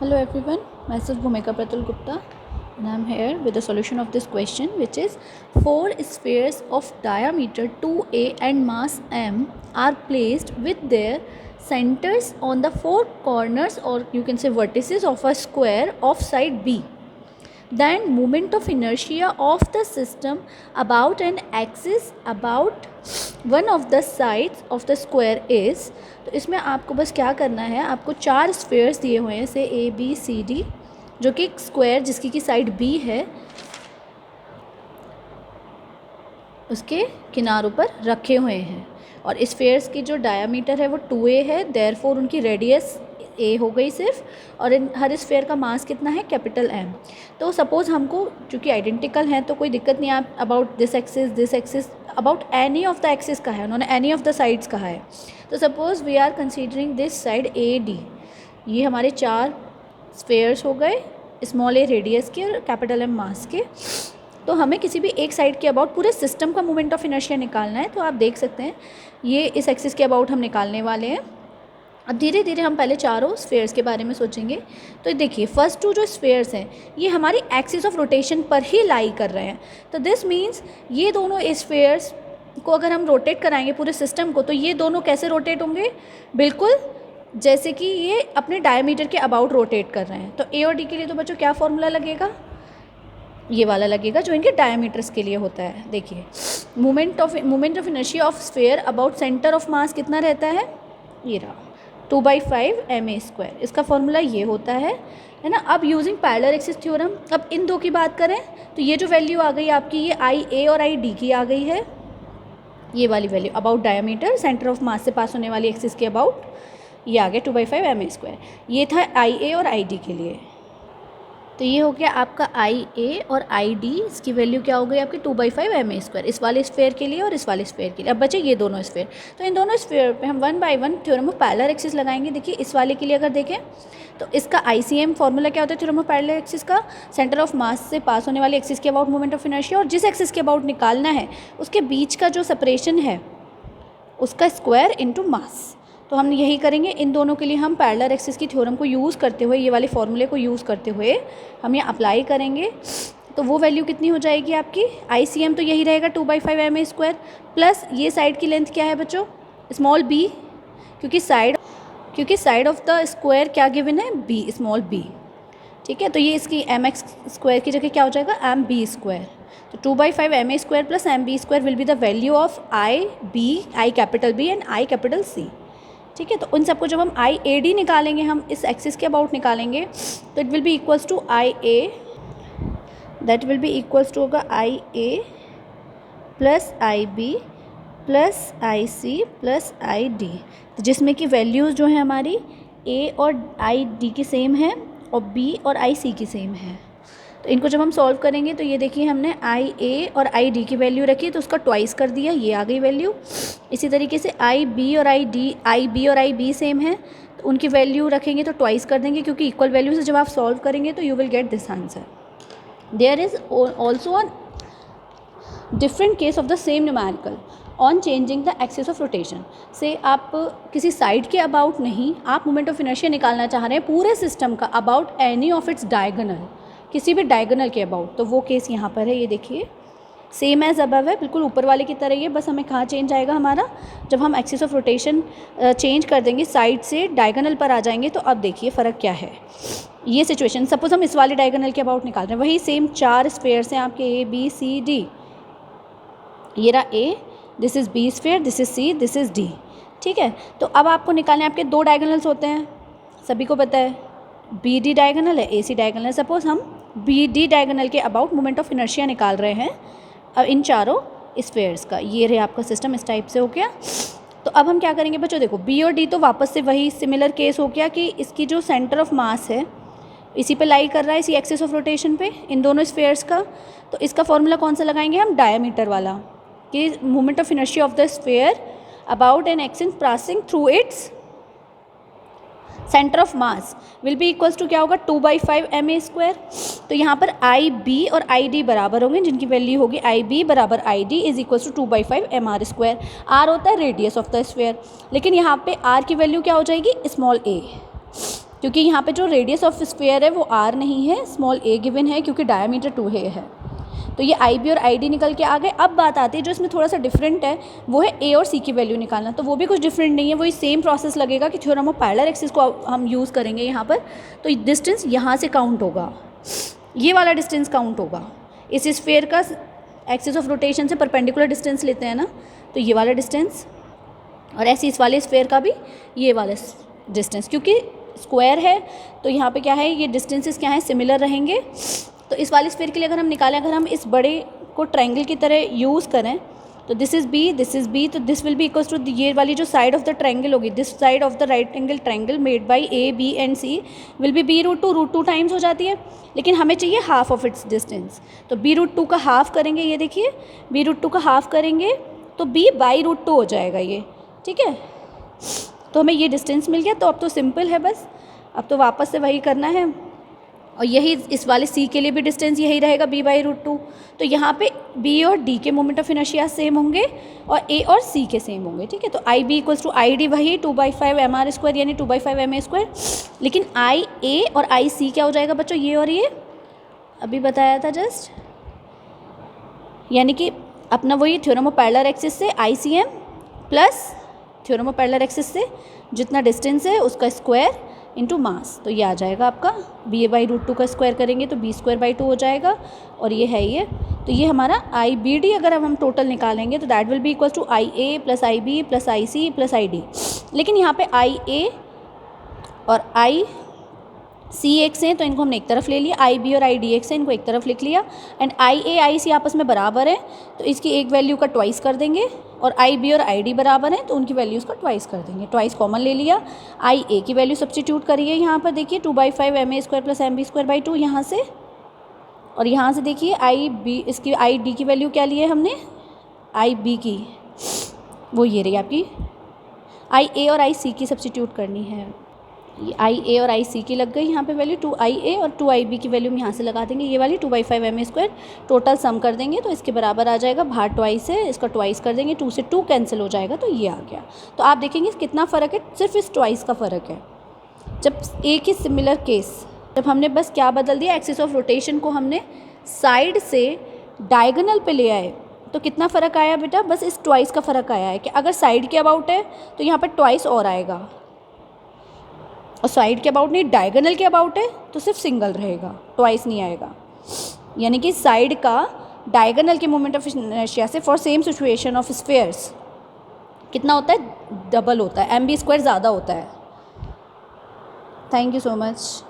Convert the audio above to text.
Hello everyone, myself Bhumika Pratul Gupta and I am here with the solution of this question, which is 4 spheres of diameter 2a and mass m are placed with their centers on the 4 corners, or you can say vertices, of a square of side B. Then moment of inertia of the system about an axis about one of the sides of the square is. तो इसमें आपको बस क्या करना है, आपको 4 spheres दिए हुए हैं, से ए बी सी डी, जो कि एक स्क्वायर जिसकी की साइड बी है उसके किनारों पर रखे हुए हैं, और स्फेयर्स की जो डायामीटर है वो 2a है, देयरफॉर उनकी रेडियस a हो गई सिर्फ, और इन हर स्फेयर का मास कितना है, कैपिटल M। तो सपोज़ हमको चूँकि आइडेंटिकल हैं तो कोई दिक्कत नहीं, आप about this axis about any of the axis का है, उन्होंने एनी ऑफ द साइड्स कहा है। तो suppose we are considering this side AD, ये हमारे 4 स्फेयर्स हो गए, स्मॉल a रेडियस के और कैपिटल M मास के। तो हमें किसी भी एक साइड के अबाउट पूरे सिस्टम का मोमेंट ऑफ इनर्शिया निकालना है। तो आप देख सकते हैं ये इस एक्सिस के अबाउट हम निकालने वाले हैं। अब धीरे धीरे हम पहले चारों स्फेयर्स के बारे में सोचेंगे। तो देखिए फर्स्ट 2 जो स्फेयर्स हैं ये हमारी एक्सिस ऑफ रोटेशन पर ही लाई कर रहे हैं। तो दिस मीन्स ये दोनों स्फेयर्स को अगर हम रोटेट कराएंगे पूरे सिस्टम को, तो ये दोनों कैसे रोटेट होंगे, बिल्कुल जैसे कि ये अपने डायमीटर के अबाउट रोटेट कर रहे हैं। तो ए और डी के लिए तो बच्चों क्या फॉर्मूला लगेगा, ये वाला लगेगा जो इनके डायमीटर्स के लिए होता है। देखिए moment of inertia of sphere about centre of मास कितना रहता है, ये रहा 2/5 ma²। इसका फॉर्मूला ये होता है ना। अब यूजिंग पैरेलल एक्सिस थ्योरम, अब इन दो की बात करें तो ये जो वैल्यू आ गई आपकी, ये आई ए और आई डी की आ गई है, ये वाली value about diameter centre of मास से पास होने वाली एक्सिस के अबाउट, ये आ गया 2/5 ma²। ये था आई ए और आई डी के लिए। तो ये हो गया आपका आई ए और आई डी, इसकी वैल्यू क्या हो गई आपकी 2/5 ma², इस वाले स्फेयर के लिए और इस वाले स्फेयर के लिए। अब बचे ये दोनों स्फेयर, तो इन दोनों स्फेयर पे हम 1 by 1 theorem of parallel axis लगाएंगे। देखिए इस वाले के लिए अगर देखें तो इसका ICM फॉर्मूला क्या होता है, थ्योरम ऑफ पैरेलल एक्सिस का, सेंटर ऑफ मास से पास होने वाली एक्सिस के अबाउट मोमेंट ऑफ इनर्शिया, और जिस एक्सिस के अबाउट निकालना है उसके बीच का जो सेपरेशन है उसका स्क्वायर इंटू मास। तो हम यही करेंगे। इन दोनों के लिए हम पैरेलल एक्सिस की थ्योरम को यूज़ करते हुए, ये वाले फॉर्मूले को यूज़ करते हुए हम ये अप्लाई करेंगे। तो वो वैल्यू कितनी हो जाएगी आपकी, ICM तो यही रहेगा 2/5 ma², प्लस ये साइड की लेंथ क्या है बच्चों, स्मॉल b, क्योंकि साइड ऑफ द स्क्वायर क्या गिवन है, b, स्मॉल b। ठीक है, तो ये इसकी mx² की जगह क्या हो जाएगा, mb²। तो 2/5 ma² plus mb² will be the value of I capital B and I capital C। ठीक है, तो उन सबको जब हम आई ए डी निकालेंगे, हम इस एक्सिस के अबाउट निकालेंगे, तो it will be equals to I A, that will be equals to होगा I A plus I B plus I C plus I D, जिसमें कि वैल्यूज़ जो है हमारी ए और आई डी की सेम है और बी और आई सी की सेम है। तो इनको जब हम सॉल्व करेंगे तो ये देखिए हमने आई ए और आई डी की वैल्यू रखी तो उसका ट्वाइस कर दिया, ये आ गई वैल्यू। इसी तरीके से आई बी और आई बी सेम है तो उनकी वैल्यू रखेंगे तो ट्वाइस कर देंगे, क्योंकि इक्वल वैल्यू से जब आप सॉल्व करेंगे तो you will get this answer. There is also a different case of the same numerical on changing the axis of rotation. से आप किसी साइड के अबाउट नहीं, आप मोमेंट ऑफ इनर्शिया निकालना चाह रहे हैं पूरे सिस्टम का about any of its diagonal, किसी भी डायगोनल के अबाउट। तो वो केस यहाँ पर है, ये देखिए सेम एज अबव है, बिल्कुल ऊपर वाले की तरह ही है। बस हमें कहाँ चेंज आएगा हमारा, जब हम एक्सिस ऑफ रोटेशन चेंज कर देंगे, साइड से डायगोनल पर आ जाएंगे। तो अब देखिए फ़र्क क्या है। ये सिचुएशन, सपोज हम इस वाले डायगोनल के अबाउट निकाल रहे हैं, वही सेम 4 स्फेयर्स हैं आपके ए बी सी डी। ये रहा A, this is B sphere, this is C, this is D. ठीक है, तो अब आपको निकालने, आपके 2 डायगोनल्स होते हैं, सभी को पता है, बी डी डायगोनल है, ए सी डायगोनल है। सपोज हम बी डी डायगोनल के अबाउट मोमेंट ऑफ इनर्शिया निकाल रहे हैं अब इन चारों स्फेयर्स का। ये रहे आपका सिस्टम, इस टाइप से हो गया। तो अब हम क्या करेंगे बच्चों, देखो बी और डी तो वापस से वही सिमिलर केस हो गया कि इसकी जो सेंटर ऑफ मास है इसी पे लाई कर रहा है, इसी एक्सिस ऑफ रोटेशन पे, इन दोनों स्फेयर्स का। तो इसका फॉर्मूला कौन सा लगाएंगे हम, डायमीटर वाला, कि moment of inertia of the sphere about an axis passing through its centre of mass will be equals to क्या होगा, 2/5 ma²। तो यहाँ पर आई बी और आई डी बराबर होंगे, जिनकी वैल्यू होगी आई बी बराबर I D is equals to 2/5 mr²। R होता है रेडियस ऑफ द स्फेयर, लेकिन यहाँ पे आर की वैल्यू क्या हो जाएगी, स्मॉल ए। क्योंकि यहाँ पे जो रेडियस ऑफ स्फीयर है वो r नहीं है, स्मॉल a गिवन है क्योंकि डायमीटर 2a है। तो ये IB और ID निकल के आ गए। अब बात आती है जो इसमें थोड़ा सा डिफरेंट है वो है A और C की वैल्यू निकालना। तो वो भी कुछ डिफरेंट नहीं है, वही सेम प्रोसेस लगेगा कि थ्योरम ऑफ पैरेलल एक्सिस को हम यूज़ करेंगे यहाँ पर। तो डिस्टेंस यहाँ से काउंट होगा, ये वाला डिस्टेंस काउंट होगा। इस स्फीयर का एक्सिस ऑफ रोटेशन से परपेंडिकुलर डिस्टेंस लेते हैं ना, तो ये वाला डिस्टेंस, और ऐसे इस वाले स्फीयर का भी ये वाला डिस्टेंस, क्योंकि स्क्वायर है तो यहाँ पे क्या है, ये डिस्टेंसेस क्या हैं, सिमिलर रहेंगे। तो इस वाले स्फीयर के लिए अगर हम निकालें, अगर हम इस बड़े को ट्रायंगल की तरह यूज़ करें, तो दिस इज़ बी, तो this will be equals to ये वाली जो साइड ऑफ द ट्रायंगल होगी, this side of the right angle triangle made by A B and C will be b√2 times हो जाती है, लेकिन हमें चाहिए हाफ ऑफ इट्स डिस्टेंस। तो b√2 का हाफ करेंगे, ये देखिए b√2 का हाफ करेंगे तो b/√2 हो जाएगा ये, ठीक है। तो हमें ये डिस्टेंस मिल गया। तो अब तो सिंपल है, बस अब तो वापस से वही करना है। और यही इस वाले C के लिए भी डिस्टेंस यही रहेगा b/√2। तो यहाँ पे B और D के मोमेंट ऑफ इनर्शिया सेम होंगे और A और C के सेम होंगे, ठीक है। तो IB = ID वही 2/5 mr² यानी 2/5 ma²। लेकिन IA और IC क्या हो जाएगा बच्चों, ये और ये अभी बताया था जस्ट, यानी कि अपना वही थ्योरम ऑफ पैरेलल एक्सिस से ICM plus theorem of parallel axis से जितना डिस्टेंस है उसका स्क्वायर इंटू मास। तो ये आ जाएगा आपका ba/√2 का स्क्वायर करेंगे तो b²/2 हो जाएगा, और ये है ये। तो ये हमारा IBD अगर हम टोटल निकालेंगे तो that will be equal to IA + IB + IC + ID। लेकिन यहाँ पे IA और IC एक से हैं तो इनको हमने एक तरफ ले लिया, IB और ID एक से, इनको एक तरफ लिख लिया। एंड IA IC आपस में बराबर है तो इसकी एक वैल्यू का ट्वाइस कर देंगे, और IB और ID बराबर हैं तो उनकी वैल्यूज़ का ट्वाइस कर देंगे। ट्वाइस कॉमन ले लिया, IA की वैल्यू सब्स्टिट्यूट करिए यहाँ पर, देखिए 2/5 ma² + mb²/2 यहाँ से, और यहाँ से देखिए IB, इसकी ID की वैल्यू क्या ली है हमने, IB की, वो ये रही आपकी। IA और IC की सब्स्टिट्यूट करनी है, ये IA और IC की लग गई यहाँ पे वैल्यू, 2IA और 2IB की वैल्यू हम यहाँ से लगा देंगे, ये वाली 2/5 ma²। टोटल सम कर देंगे तो इसके बराबर आ जाएगा, बाहर ट्वाइस है, इसका ट्वाइस कर देंगे, 2 से 2 कैंसिल हो जाएगा तो ये आ गया। तो आप देखेंगे कितना फ़र्क है, सिर्फ इस ट्वाइस का फ़र्क है। जब एक ही सिमिलर केस, जब हमने बस क्या बदल दिया, एक्सिस ऑफ रोटेशन को हमने साइड से डायगोनल पे ले आए, तो कितना फ़र्क आया बेटा, बस इस ट्वाइस का फ़र्क आया है कि अगर साइड के अबाउट है तो यहाँ पर ट्वाइस और आएगा, और साइड के अबाउट नहीं, डायगोनल के अबाउट है तो सिर्फ सिंगल रहेगा, ट्वाइस नहीं आएगा। यानी कि साइड का डायगोनल के मोमेंट ऑफ इनर्शिया से for same situation of spheres कितना होता है, डबल होता है, mb² ज़्यादा होता है। Thank you so much.